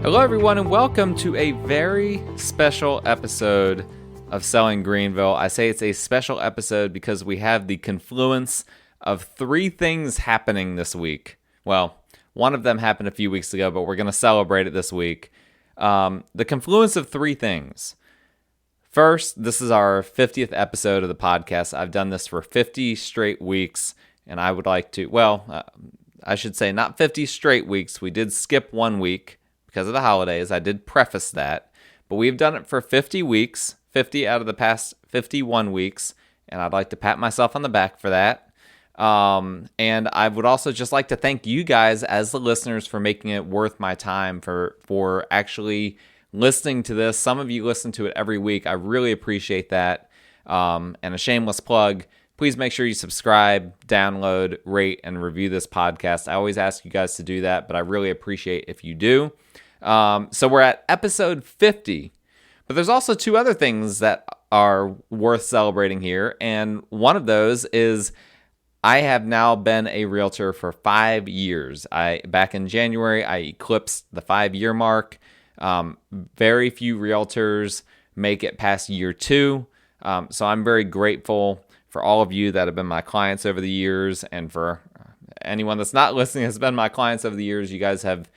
Hello, everyone, and welcome to a very special episode of Selling Greenville. I say it's a special episode because we have the confluence of three things happening this week. Well, one of them happened a few weeks ago, but we're going to celebrate it this week. The confluence of three things. First, this is our 50th episode of the podcast. I've done this for 50 straight weeks, and I would like to, I should say not 50 straight weeks. We did skip 1 week because of the holidays. I did preface that, but we've done it for 50 weeks, 50 out of the past 51 weeks, and I'd like to pat myself on the back for that. And I would also just like to thank you guys as the listeners for making it worth my time for actually listening to this. Some of you listen to it every week. I really appreciate that. And a shameless plug, please make sure you subscribe, download, rate, and review this podcast. I always ask you guys to do that, but I really appreciate if you do. So we're at episode 50, but there's also two other things that are worth celebrating here. And one of those is I have now been a realtor for 5 years. Back in January, I eclipsed the 5-year mark. Very few realtors make it past year 2. So I'm very grateful for all of you that have been my clients over the years, and for anyone that's not listening has been my clients over the years. You guys have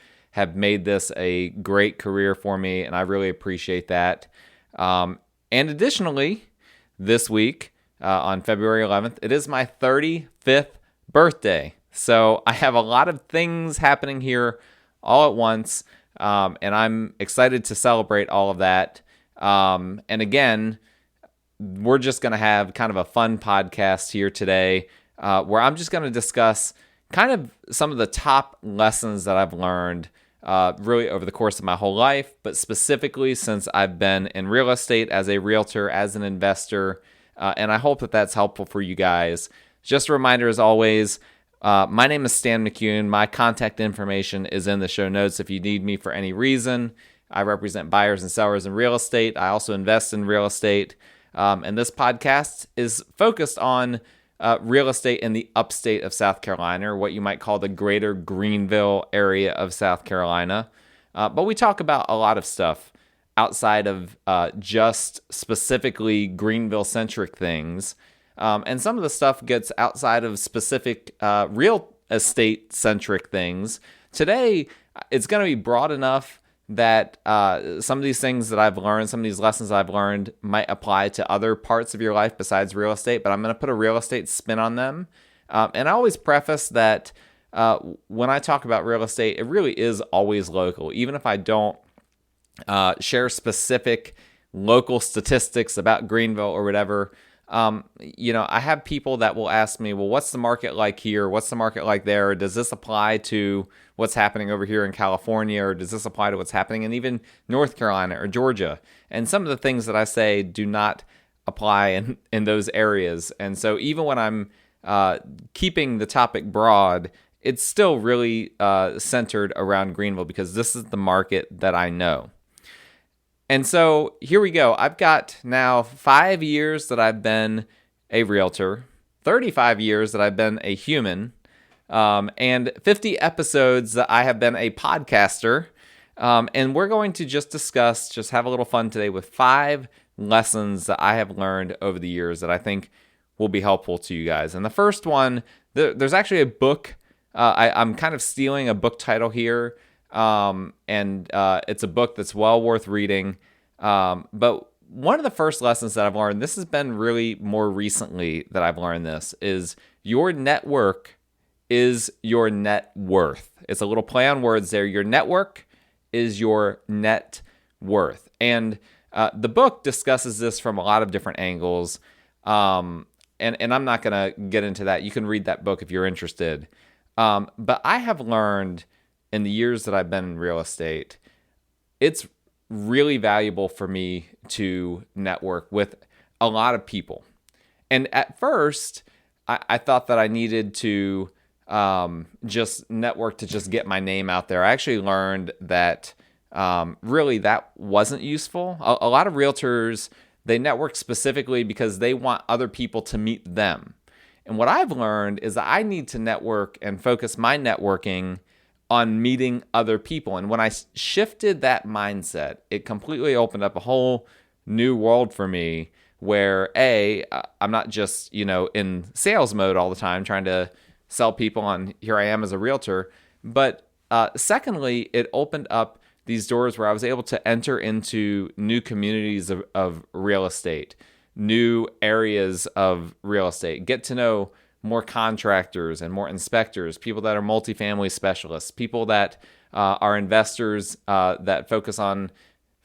made this a great career for me, and I really appreciate that. And additionally, this week, on February 11th, it is my 35th birthday. So I have a lot of things happening here all at once, and I'm excited to celebrate all of that. And again, we're just going to have kind of a fun podcast here today, where I'm just going to discuss kind of some of the top lessons that I've learned really over the course of my whole life, but specifically since I've been in real estate as a realtor, as an investor, and I hope that that's helpful for you guys. Just a reminder, as always, my name is Stan McCune. My contact information is in the show notes if you need me for any reason. I represent buyers and sellers in real estate. I also invest in real estate. And this podcast is focused on real estate in the upstate of South Carolina, or what you might call the greater Greenville area of South Carolina. But we talk about a lot of stuff outside of just specifically Greenville-centric things. And some of the stuff gets outside of specific real estate-centric things. Today, it's going to be broad enough that some of these things that I've learned, some of these lessons I've learned might apply to other parts of your life besides real estate, but I'm going to put a real estate spin on them. And I always preface that when I talk about real estate, it really is always local. Even if I don't share specific local statistics about Greenville or whatever, I have people that will ask me, well, what's the market like here? What's the market like there? Does this apply to what's happening over here in California? Or does this apply to what's happening in even North Carolina or Georgia? And some of the things that I say do not apply in those areas. And so even when I'm keeping the topic broad, it's still really centered around Greenville because this is the market that I know. And so here we go. I've got now 5 years that I've been a realtor, 35 years that I've been a human, and 50 episodes that I have been a podcaster. And we're going to just have a little fun today with 5 lessons that I have learned over the years that I think will be helpful to you guys. And the first one, there's actually a book. I'm kind of stealing a book title here. And it's a book that's well worth reading. But one of the first lessons that I've learned, this has been really more recently that I've learned this, is your network is your net worth. It's a little play on words there. Your network is your net worth. And the book discusses this from a lot of different angles. And I'm not going to get into that. You can read that book if you're interested. But I have learned in the years that I've been in real estate, it's really valuable for me to network with a lot of people. And at first, I thought that I needed to just network to just get my name out there. I actually learned that really that wasn't useful. A lot of realtors, they network specifically because they want other people to meet them. And what I've learned is that I need to network and focus my networking on meeting other people. And when I shifted that mindset, it completely opened up a whole new world for me where I'm not just, in sales mode all the time trying to sell people on here I am as a realtor, but secondly, it opened up these doors where I was able to enter into new communities of real estate, new areas of real estate, get to know more contractors and more inspectors, people that are multifamily specialists, people that are investors that focus on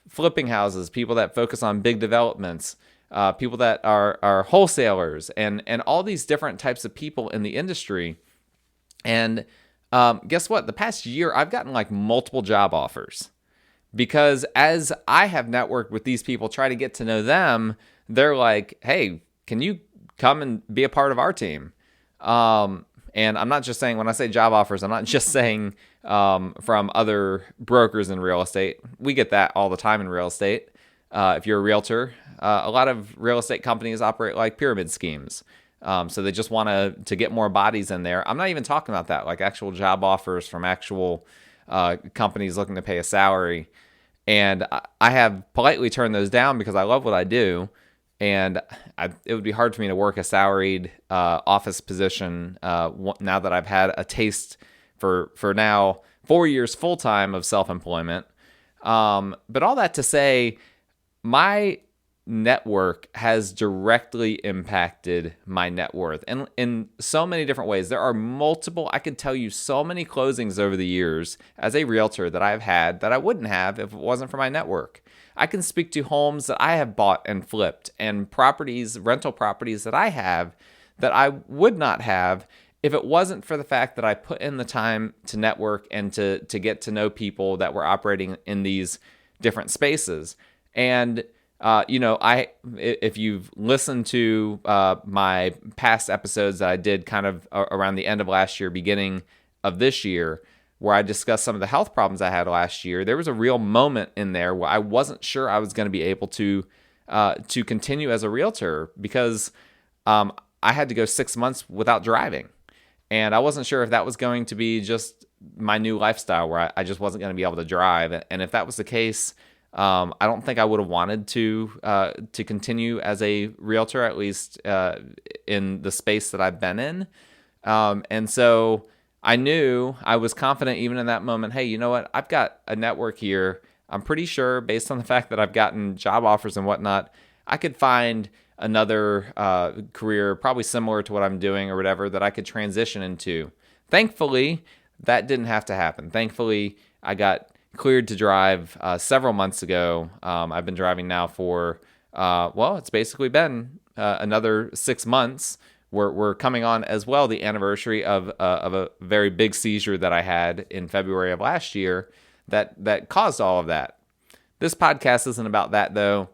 flipping houses, people that focus on big developments, people that are wholesalers, and all these different types of people in the industry. And guess what? The past year, I've gotten like multiple job offers because as I have networked with these people, try to get to know them, they're like, hey, can you come and be a part of our team? And I'm not just saying, when I say job offers, I'm not just saying from other brokers in real estate. We get that all the time in real estate. If you're a realtor, a lot of real estate companies operate like pyramid schemes. So they just want to get more bodies in there. I'm not even talking about that, like actual job offers from actual companies looking to pay a salary. And I have politely turned those down because I love what I do. And it would be hard for me to work a salaried office position now that I've had a taste for now 4 years full-time of self-employment. But all that to say, my network has directly impacted my net worth, and in so many different ways. There are multiple, I could tell you so many closings over the years as a realtor that I've had that I wouldn't have if it wasn't for my network. I can speak to homes that I have bought and flipped, and properties, rental properties that I have that I would not have if it wasn't for the fact that I put in the time to network and to get to know people that were operating in these different spaces. And if you've listened to my past episodes that I did kind of around the end of last year, beginning of this year, where I discussed some of the health problems I had last year, there was a real moment in there where I wasn't sure I was going to be able to continue as a realtor because I had to go 6 months without driving. And I wasn't sure if that was going to be just my new lifestyle where I just wasn't going to be able to drive. And if that was the case, I don't think I would have wanted to continue as a realtor, at least in the space that I've been in. And so I knew, I was confident even in that moment, hey, you know what? I've got a network here. I'm pretty sure, based on the fact that I've gotten job offers and whatnot, I could find another career probably similar to what I'm doing or whatever that I could transition into. Thankfully, that didn't have to happen. Thankfully, I got cleared to drive several months ago. I've been driving now for, it's basically been another 6 months. We're coming on as well the anniversary of a very big seizure that I had in February of last year that caused all of that. This podcast isn't about that, though.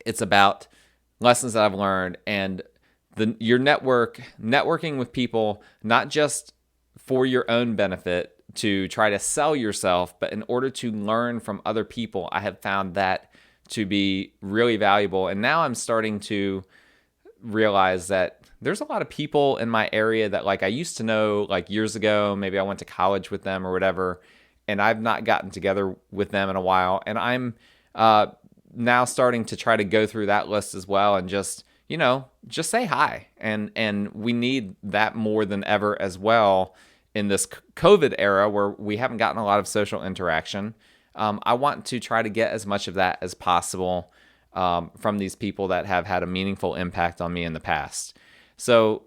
It's about lessons that I've learned and your networking with people, not just for your own benefit to try to sell yourself, but in order to learn from other people. I have found that to be really valuable. And now I'm starting to realize that there's a lot of people in my area that like I used to know like years ago. Maybe I went to college with them or whatever, and I've not gotten together with them in a while. And I'm now starting to try to go through that list as well and just say hi. And we need that more than ever as well in this COVID era where we haven't gotten a lot of social interaction. I want to try to get as much of that as possible from these people that have had a meaningful impact on me in the past. So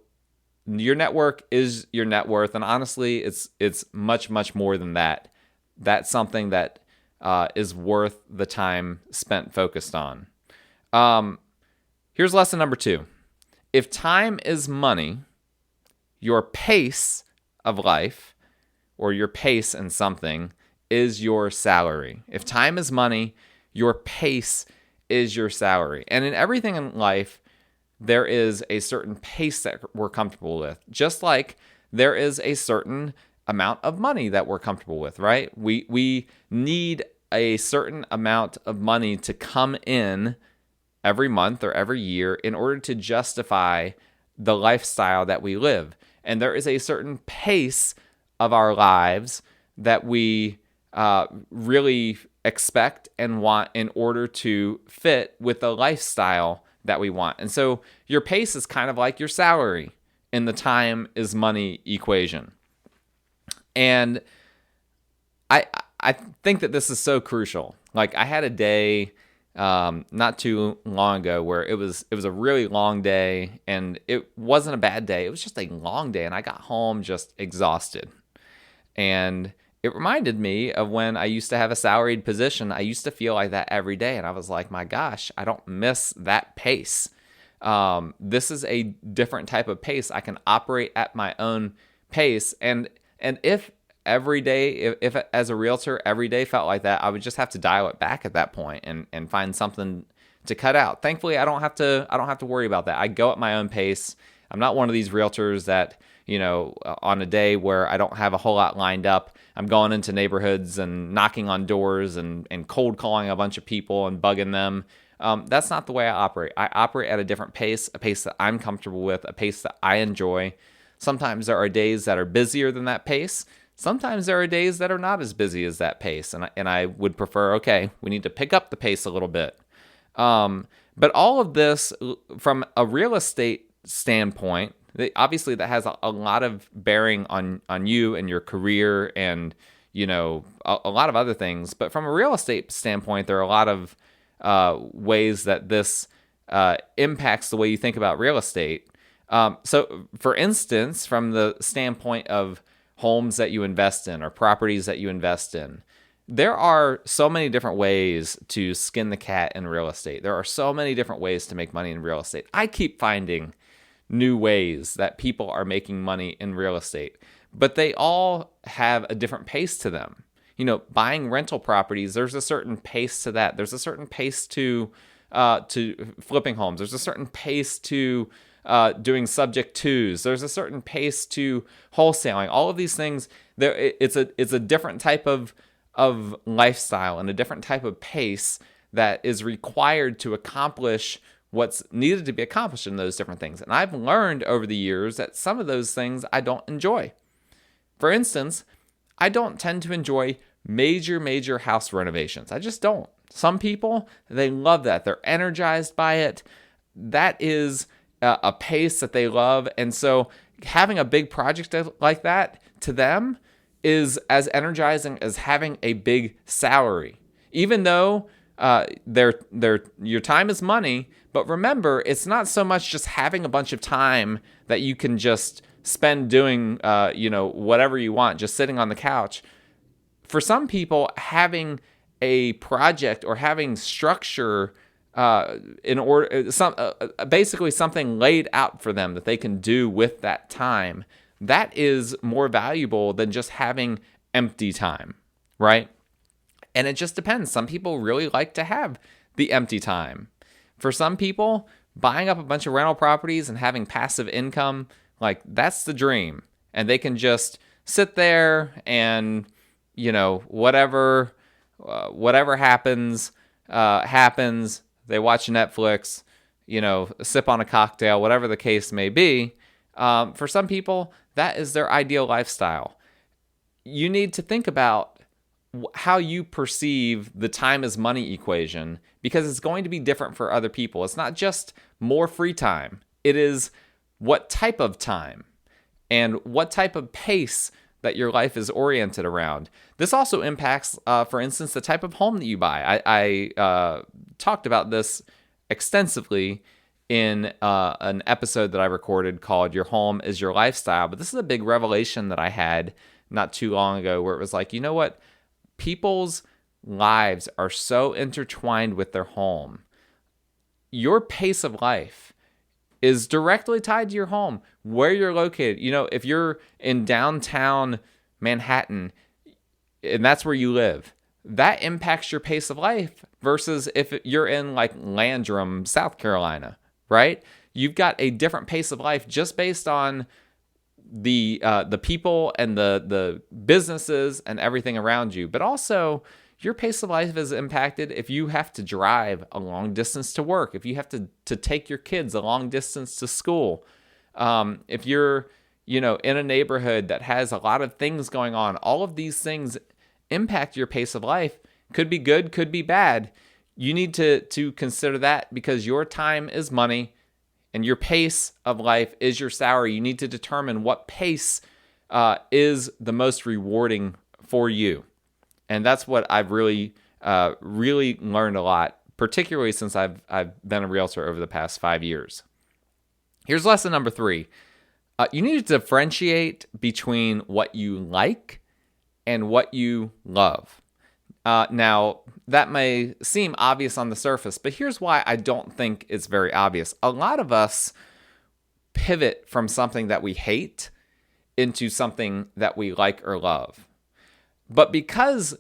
your network is your net worth. And honestly, it's much, much more than that. That's something that is worth the time spent focused on. Here's lesson number 2. If time is money, your pace of life or your pace in something is your salary. If time is money, your pace is your salary. And in everything in life, there is a certain pace that we're comfortable with, just like there is a certain amount of money that we're comfortable with, right? We need a certain amount of money to come in every month or every year in order to justify the lifestyle that we live. And there is a certain pace of our lives that we really expect and want in order to fit with the lifestyle that we want. And so your pace is kind of like your salary in the time is money equation. And I think that this is so crucial. Like, I had a day not too long ago where it was a really long day, and it wasn't a bad day. It was just a long day, and I got home just exhausted. And it reminded me of when I used to have a salaried position. I used to feel like that every day, and I was like, my gosh, I don't miss that pace. This is a different type of pace. I can operate at my own pace, and if every day, if as a realtor every day felt like that, I would just have to dial it back at that point and find something to cut out. Thankfully, I don't have to worry about that. I go at my own pace. I'm not one of these realtors that, on a day where I don't have a whole lot lined up, I'm going into neighborhoods and knocking on doors and cold calling a bunch of people and bugging them. That's not the way I operate. I operate at a different pace, a pace that I'm comfortable with, a pace that I enjoy. Sometimes there are days that are busier than that pace. Sometimes there are days that are not as busy as that pace, and I would prefer, okay, we need to pick up the pace a little bit. But all of this, from a real estate standpoint, obviously that has a lot of bearing on you and your career and, a lot of other things. But from a real estate standpoint, there are a lot of ways that this impacts the way you think about real estate. So, for instance, from the standpoint of homes that you invest in or properties that you invest in, there are so many different ways to skin the cat in real estate. There are so many different ways to make money in real estate. I keep finding new ways that people are making money in real estate, but they all have a different pace to them. Buying rental properties, there's a certain pace to that. There's a certain pace to flipping homes. There's a certain pace to doing subject twos. There's a certain pace to wholesaling. All of these things, it's a different type of lifestyle and a different type of pace that is required to accomplish what's needed to be accomplished in those different things. And I've learned over the years that some of those things I don't enjoy. For instance, I don't tend to enjoy major house renovations. I just don't. Some people, they love that. They're energized by it. That is a pace that they love. And so having a big project like that to them is as energizing as having a big salary. Even though your time is money, but remember, it's not so much just having a bunch of time that you can just spend doing whatever you want, just sitting on the couch. For some people, having a project or having structure in order, basically something laid out for them that they can do with that time, that is more valuable than just having empty time, right? And it just depends. Some people really like to have the empty time. For some people, buying up a bunch of rental properties and having passive income, like, that's the dream. And they can just sit there and, whatever happens, happens. They watch Netflix, sip on a cocktail, whatever the case may be. For some people, that is their ideal lifestyle. You need to think about how you perceive the time is money equation, because it's going to be different for other people. It's not just more free time. It is what type of time and what type of pace that your life is oriented around. This also impacts, for instance, the type of home that you buy. I talked about this extensively in an episode that I recorded called Your Home is Your Lifestyle. But this is a big revelation that I had not too long ago, where it was like, you know what? People's lives are so intertwined with their home. Your pace of life is directly tied to your home, where you're located. If you're in downtown Manhattan and that's where you live, that impacts your pace of life versus if you're in like Landrum, South Carolina, right? You've got a different pace of life just based on the people and the businesses and everything around you. But also, your pace of life is impacted if you have to drive a long distance to work, if you have to take your kids a long distance to school, if you're in a neighborhood that has a lot of things going on. All of these things impact your pace of life. Could be good, could be bad. You need to consider that, because your time is money and your pace of life is your salary. You need to determine what pace is the most rewarding for you. And that's what I've really learned a lot, particularly since I've been a realtor over the past 5 years. Here's lesson number 3. You need to differentiate between what you like and what you love. Now, that may seem obvious on the surface, but here's why I don't think it's very obvious. A lot of us pivot from something that we hate into something that we like or love. But because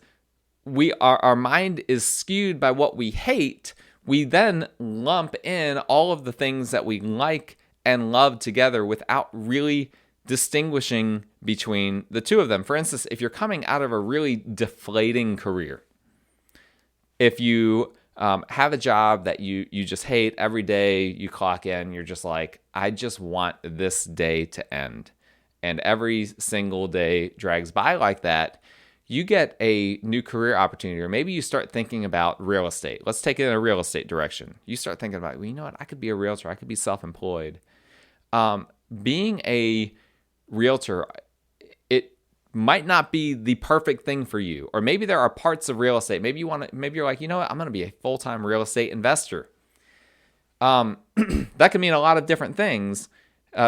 our mind is skewed by what we hate, we then lump in all of the things that we like and love together without really distinguishing between the two of them. For instance, if you're coming out of a really deflating career, if you have a job that you just hate, every day you clock in, you're just like, I just want this day to end, and every single day drags by like that, you get a new career opportunity, or maybe you start thinking about real estate. Let's take it in a real estate direction. You start thinking about, well, you know what? I could be a realtor. I could be self-employed. Being a realtor, it might not be the perfect thing for you. Or maybe there are parts of real estate. Maybe you're like, you know what? I'm going to be a full-time real estate investor. That can mean a lot of different things,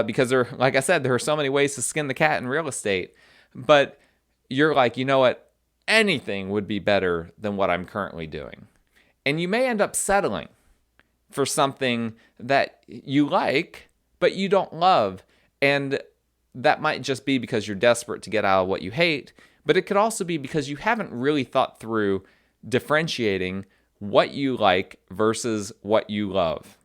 because like I said, there are so many ways to skin the cat in real estate. But you're like, you know what? Anything would be better than what I'm currently doing. And you may end up settling for something that you like, but you don't love. And that might just be because you're desperate to get out of what you hate, but it could also be because you haven't really thought through differentiating what you like versus what you love.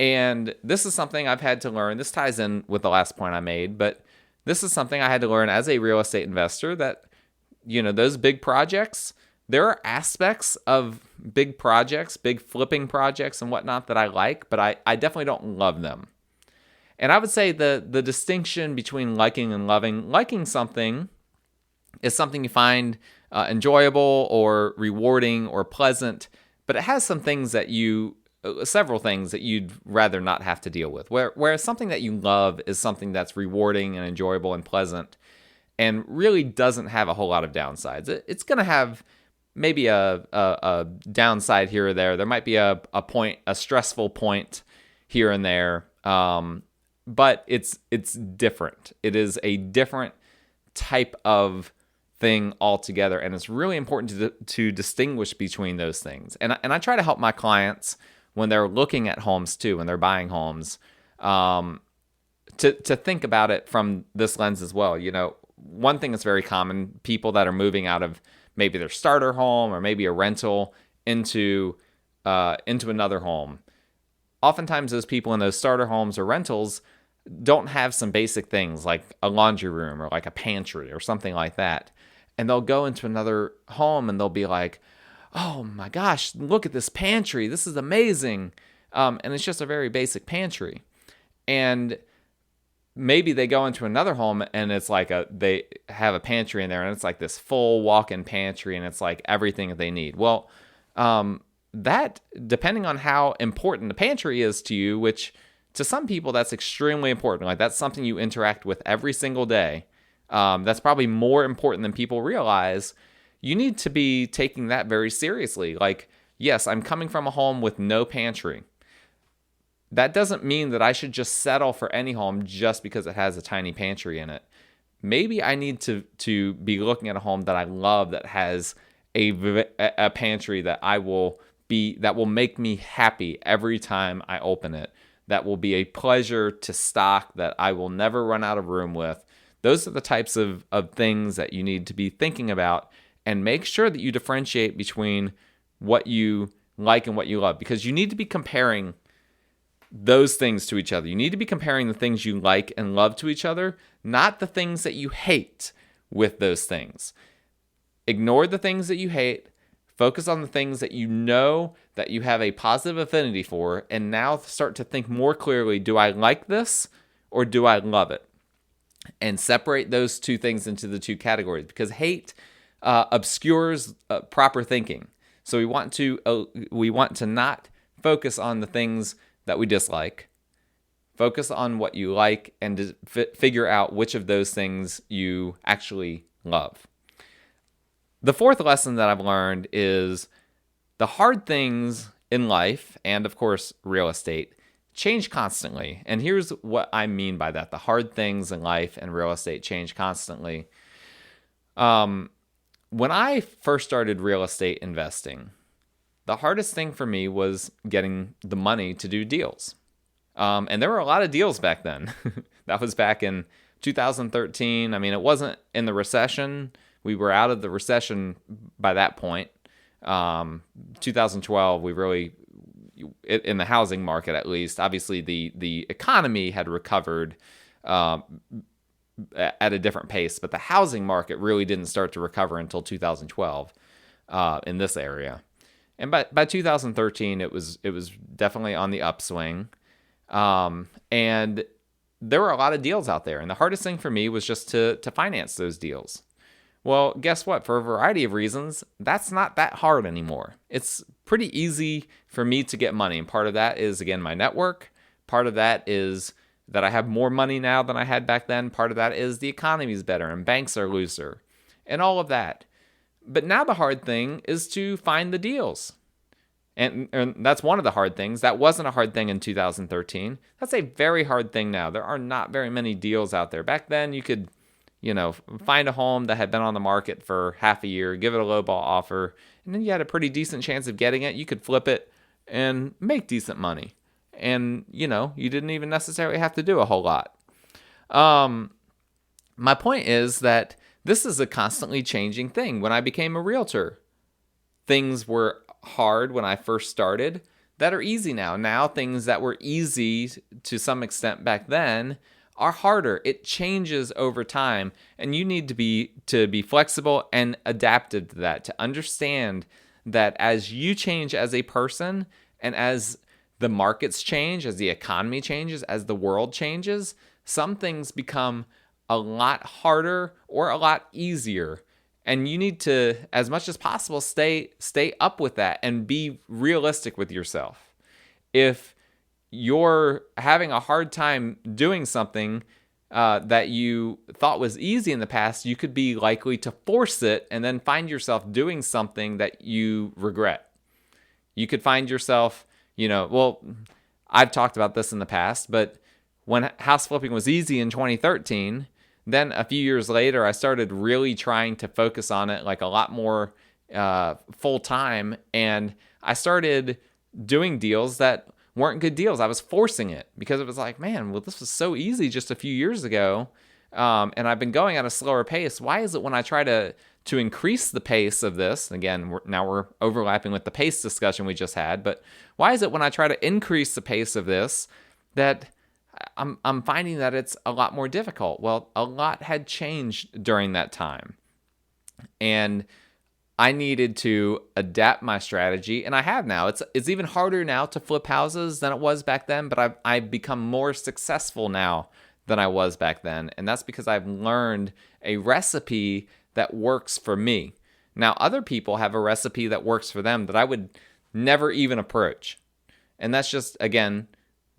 And this is something I've had to learn. This ties in with the last point I made, but this is something I had to learn as a real estate investor, that, those big projects, there are aspects of big projects, big flipping projects and whatnot that I like, but I definitely don't love them. And I would say the distinction between liking and loving, liking something is something you find enjoyable or rewarding or pleasant, but it has several things that you'd rather not have to deal with. Whereas something that you love is something that's rewarding and enjoyable and pleasant and really doesn't have a whole lot of downsides. It's going to have maybe a downside here or there. There might be a stressful point here and there, but it's different. It is a different type of thing altogether, and it's really important to distinguish between those things. And I try to help my clients when they're looking at homes too, when they're buying homes, to think about it from this lens as well. One thing that's very common, people that are moving out of maybe their starter home or maybe a rental into another home. Oftentimes those people in those starter homes or rentals don't have some basic things like a laundry room or like a pantry or something like that. And they'll go into another home and they'll be like, oh my gosh, look at this pantry. This is amazing. And it's just a very basic pantry. And maybe they go into another home and it's like they have a pantry in there and it's like this full walk-in pantry and it's like everything that they need. Well, that, depending on how important the pantry is to you, which to some people that's extremely important. Like that's something you interact with every single day. That's probably more important than people realize. You need to be taking that very seriously. Like, yes, I'm coming from a home with no pantry. That doesn't mean that I should just settle for any home just because it has a tiny pantry in it. Maybe I need to be looking at a home that I love, that has a pantry that will make me happy every time I open it. That will be a pleasure to stock, that I will never run out of room with. Those are the types of things that you need to be thinking about, and make sure that you differentiate between what you like and what you love, because you need to be comparing those things to each other. You need to be comparing the things you like and love to each other, not the things that you hate with those things. Ignore the things that you hate. Focus on the things that you know that you have a positive affinity for, and now start to think more clearly, do I like this or do I love it? and separate those two things into the two categories, because hate obscures proper thinking. So we want to not focus on the things that we dislike. Focus on what you like and to figure out which of those things you actually love. The fourth lesson that I've learned is the hard things in life, and of course real estate, change constantly. And here's what I mean by that. The hard things in life and real estate change constantly. When I first started real estate investing, the hardest thing for me was getting the money to do deals. And there were a lot of deals back then. That was back in 2013. I mean, it wasn't in the recession. We were out of the recession by that point. 2012, we really, in the housing market at least, obviously the economy had recovered at a different pace, but the housing market really didn't start to recover until 2012 in this area. And by 2013, it was definitely on the upswing. And there were a lot of deals out there. And the hardest thing for me was just to finance those deals. Well, guess what? For a variety of reasons, that's not that hard anymore. It's pretty easy for me to get money. And part of that is, again, my network. Part of that is that I have more money now than I had back then. Part of that is the economy is better and banks are looser and all of that. But now the hard thing is to find the deals. And that's one of the hard things. That wasn't a hard thing in 2013. That's a very hard thing now. There are not very many deals out there. Back then, you could, find a home that had been on the market for half a year, give it a lowball offer, and then you had a pretty decent chance of getting it. You could flip it and make decent money. And, you didn't even necessarily have to do a whole lot. My point is that this is a constantly changing thing. When I became a realtor, things were hard when I first started that are easy now. Now things that were easy to some extent back then are harder. It changes over time, and you need to be flexible and adaptive to that, to understand that as you change as a person and as the markets change, as the economy changes, as the world changes, some things become a lot harder or a lot easier. And you need to, as much as possible, stay up with that and be realistic with yourself. If you're having a hard time doing something that you thought was easy in the past, you could be likely to force it and then find yourself doing something that you regret. You could find yourself, I've talked about this in the past, but when house flipping was easy in 2013, then a few years later, I started really trying to focus on it like a lot more full time. And I started doing deals that weren't good deals. I was forcing it because it was like, man, well, this was so easy just a few years ago. And I've been going at a slower pace. Why is it when I try to increase the pace of this, again, now we're overlapping with the pace discussion we just had, but why is it when I try to increase the pace of this that I'm finding that it's a lot more difficult? Well, a lot had changed during that time. And I needed to adapt my strategy, and I have now. It's even harder now to flip houses than it was back then, but I've become more successful now than I was back then. And that's because I've learned a recipe that works for me. Now, other people have a recipe that works for them that I would never even approach. And that's just, again,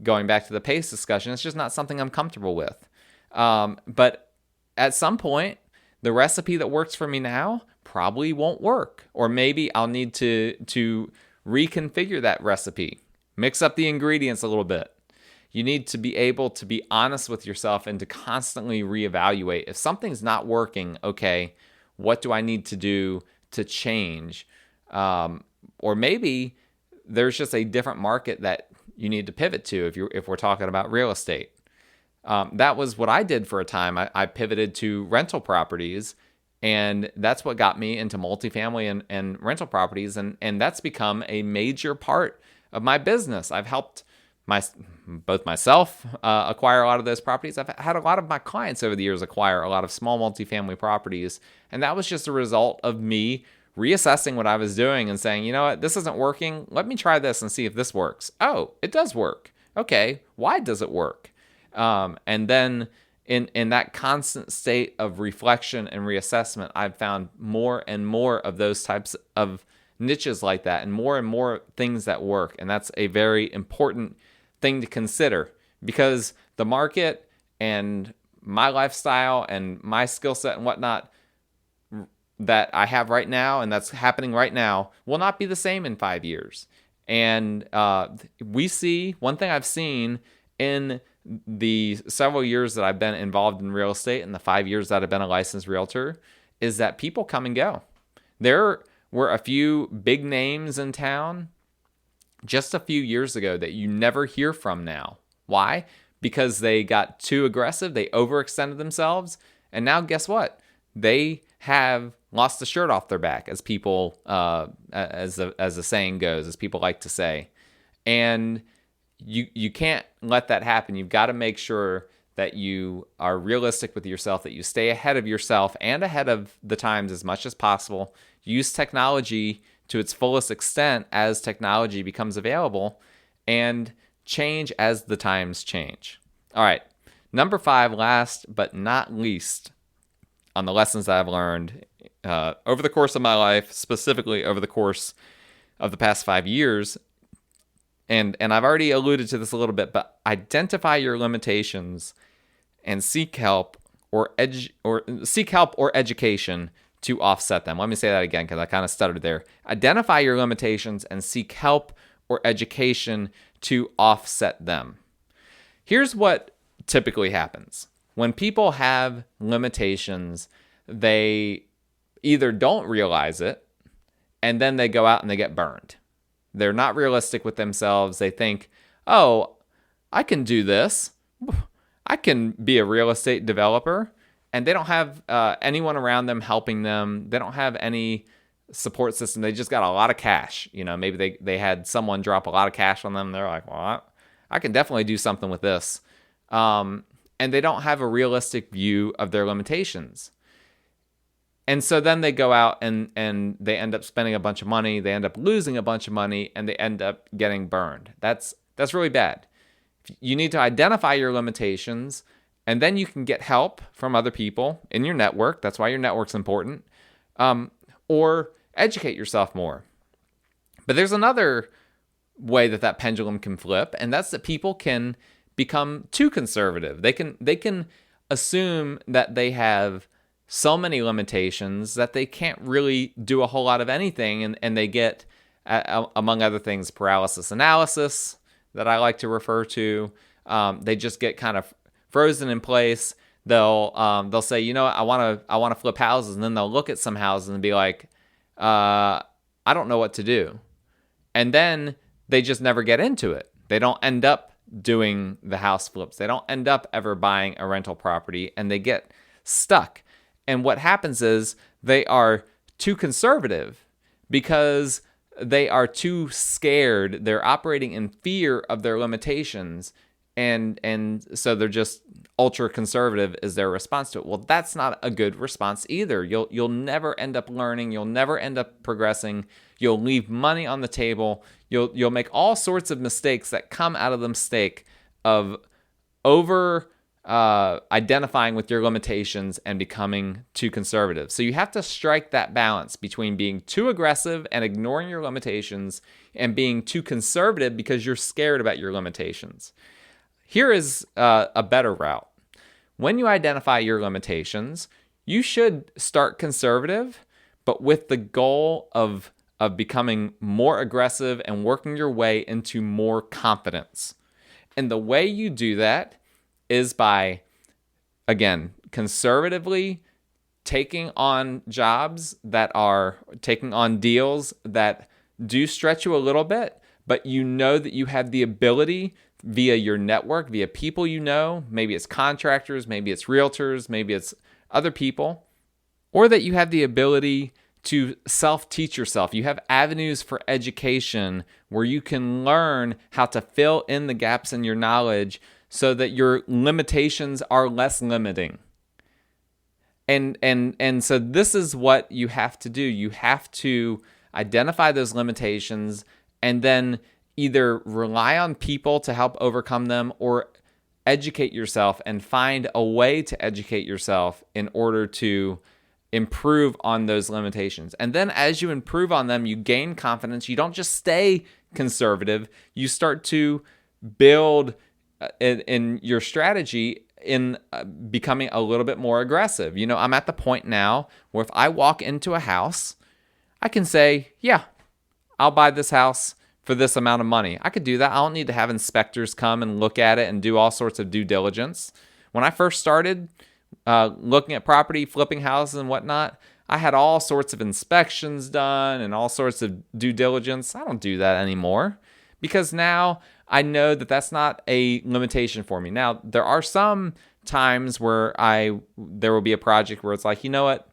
going back to the pace discussion, it's just not something I'm comfortable with. But at some point, the recipe that works for me now probably won't work. Or maybe I'll need to reconfigure that recipe, mix up the ingredients a little bit. You need to be able to be honest with yourself and to constantly reevaluate. If something's not working, okay, what do I need to do to change? Or maybe there's just a different market that you need to pivot to if we're talking about real estate. That was what I did for a time. I pivoted to rental properties, and that's what got me into multifamily and rental properties, and that's become a major part of my business. I've helped both myself acquire a lot of those properties. I've had a lot of my clients over the years acquire a lot of small multifamily properties, and that was just a result of me reassessing what I was doing and saying, you know what, this isn't working. Let me try this and see if this works. Oh, it does work. Okay, why does it work? And then in that constant state of reflection and reassessment, I've found more and more of those types of niches like that and more things that work. And that's a very important thing to consider, because the market and my lifestyle and my skill set and whatnot that I have right now and that's happening right now will not be the same in 5 years. And we see, one thing I've seen in the several years that I've been involved in real estate and the 5 years that I've been a licensed realtor is that people come and go. There were a few big names in town just a few years ago that you never hear from now. Why? Because they got too aggressive, they overextended themselves, and now guess what? They have lost the shirt off their back, as people, as the saying goes, as people like to say. And you can't let that happen. You've got to make sure that you are realistic with yourself, that you stay ahead of yourself and ahead of the times as much as possible. Use technology to its fullest extent as technology becomes available, and change as the times change. All right, number 5, last but not least, on the lessons that I've learned over the course of my life, specifically over the course of the past 5 years, and I've already alluded to this a little bit, but identify your limitations and seek help or education to offset them. Let me say that again because I kind of stuttered there. Identify your limitations and seek help or education to offset them. Here's what typically happens. When people have limitations, they either don't realize it and then they go out and they get burned. They're not realistic with themselves. They think, oh, I can do this. I can be a real estate developer. And they don't have anyone around them helping them. They don't have any support system. They just got a lot of cash. You know, maybe they had someone drop a lot of cash on them. They're like, well, I can definitely do something with this. And they don't have a realistic view of their limitations. And so then they go out and they end up spending a bunch of money. They end up losing a bunch of money, and they end up getting burned. That's really bad. You need to identify your limitations, and then you can get help from other people in your network. That's why your network's important. Or educate yourself more. But there's another way that pendulum can flip, and that's that people can become too conservative. They can assume that they have so many limitations that they can't really do a whole lot of anything, and they get, among other things, paralysis analysis that I like to refer to. They just get kind of frozen in place. They'll say, you know, I want to flip houses, and then they'll look at some houses and be like, I don't know what to do, and then they just never get into it. They don't end up doing the house flips. They don't end up ever buying a rental property, and they get stuck. And what happens is they are too conservative because they are too scared. They're operating in fear of their limitations. And so they're just ultra conservative is their response to it. Well, that's not a good response either. You'll never end up learning. You'll never end up progressing. You'll leave money on the table. You'll make all sorts of mistakes that come out of the mistake of over identifying with your limitations and becoming too conservative. So you have to strike that balance between being too aggressive and ignoring your limitations and being too conservative because you're scared about your limitations. Here is a better route. When you identify your limitations, you should start conservative, but with the goal of becoming more aggressive and working your way into more confidence. And the way you do that is by, again, conservatively taking on deals that do stretch you a little bit, but you know that you have the ability via your network, via people you know, maybe it's contractors, maybe it's realtors, maybe it's other people, or that you have the ability to self-teach yourself. You have avenues for education where you can learn how to fill in the gaps in your knowledge so that your limitations are less limiting. And so this is what you have to do. You have to identify those limitations and then either rely on people to help overcome them or educate yourself and find a way to educate yourself in order to improve on those limitations. And then as you improve on them, you gain confidence. You don't just stay conservative. You start to build in your strategy in becoming a little bit more aggressive. I'm at the point now where if I walk into a house, I can say, yeah, I'll buy this house for this amount of money. I could do that. I don't need to have inspectors come and look at it and do all sorts of due diligence. When I first started looking at property, flipping houses and whatnot, I had all sorts of inspections done and all sorts of due diligence. I don't do that anymore because now I know that that's not a limitation for me. Now, there are some times where there will be a project where it's like, you know what?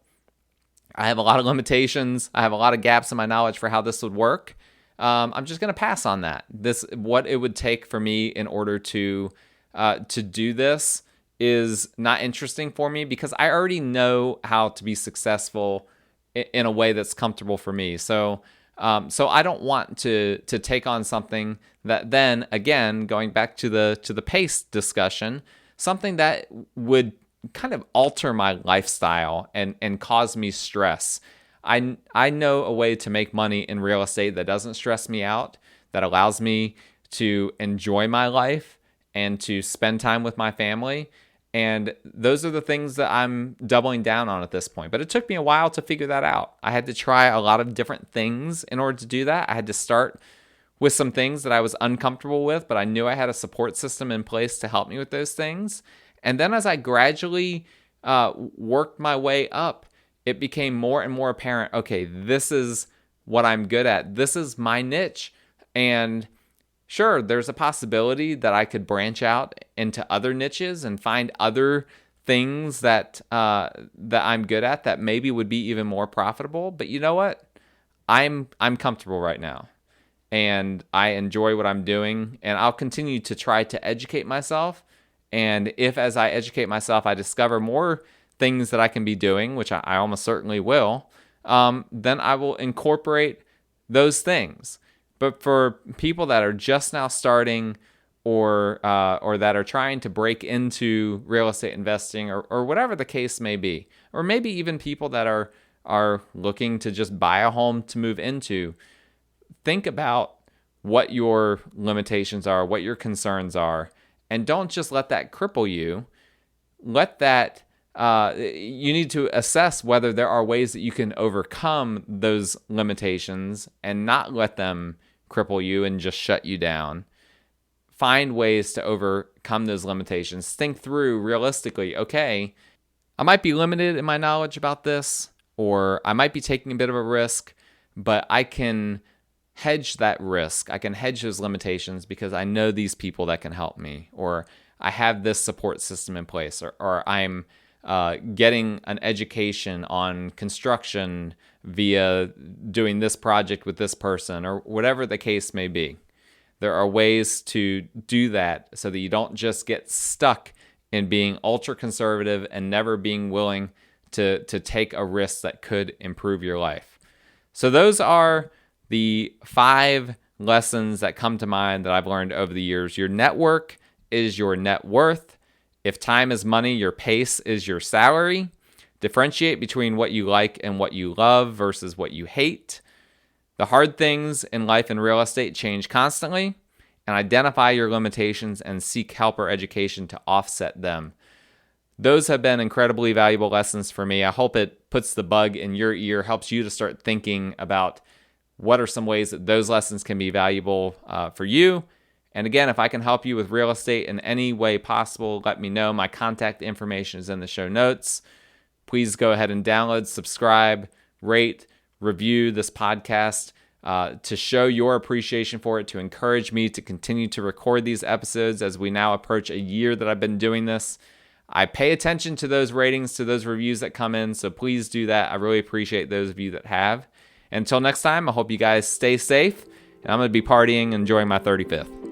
I have a lot of limitations. I have a lot of gaps in my knowledge for how this would work. I'm just going to pass on that. What it would take for me in order to do this is not interesting for me because I already know how to be successful in a way that's comfortable for me. So I don't want to take on something that then, again, going back to the pace discussion, something that would kind of alter my lifestyle and cause me stress. I know a way to make money in real estate that doesn't stress me out, that allows me to enjoy my life and to spend time with my family. And those are the things that I'm doubling down on at this point. But it took me a while to figure that out. I had to try a lot of different things in order to do that. I had to start with some things that I was uncomfortable with, but I knew I had a support system in place to help me with those things. And then as I gradually worked my way up, it became more and more apparent, okay, this is what I'm good at. This is my niche. And sure, there's a possibility that I could branch out into other niches and find other things that I'm good at that maybe would be even more profitable. But you know what? I'm comfortable right now. And I enjoy what I'm doing. And I'll continue to try to educate myself. And if as I educate myself, I discover more things that I can be doing, which I almost certainly will, then I will incorporate those things. But for people that are just now starting or that are trying to break into real estate investing or whatever the case may be, or maybe even people that are looking to just buy a home to move into, think about what your limitations are, what your concerns are, and don't just let that cripple you. You need to assess whether there are ways that you can overcome those limitations and not let them cripple you and just shut you down. Find ways to overcome those limitations. Think through realistically, okay, I might be limited in my knowledge about this, or I might be taking a bit of a risk, but I can hedge that risk. I can hedge those limitations because I know these people that can help me, or I have this support system in place, or I'm getting an education on construction via doing this project with this person, or whatever the case may be. There are ways to do that so that you don't just get stuck in being ultra conservative and never being willing to take a risk that could improve your life. So those are the 5 lessons that come to mind that I've learned over the years. Your network is your net worth. If time is money, your pace is your salary. Differentiate between what you like and what you love versus what you hate. The hard things in life and real estate change constantly, and identify your limitations and seek help or education to offset them. Those have been incredibly valuable lessons for me. I hope it puts the bug in your ear, helps you to start thinking about what are some ways that those lessons can be valuable for you. And again, if I can help you with real estate in any way possible, let me know. My contact information is in the show notes. Please go ahead and download, subscribe, rate, review this podcast to show your appreciation for it, to encourage me to continue to record these episodes as we now approach a year that I've been doing this. I pay attention to those ratings, to those reviews that come in, so please do that. I really appreciate those of you that have. Until next time, I hope you guys stay safe, and I'm going to be partying and enjoying my 35th.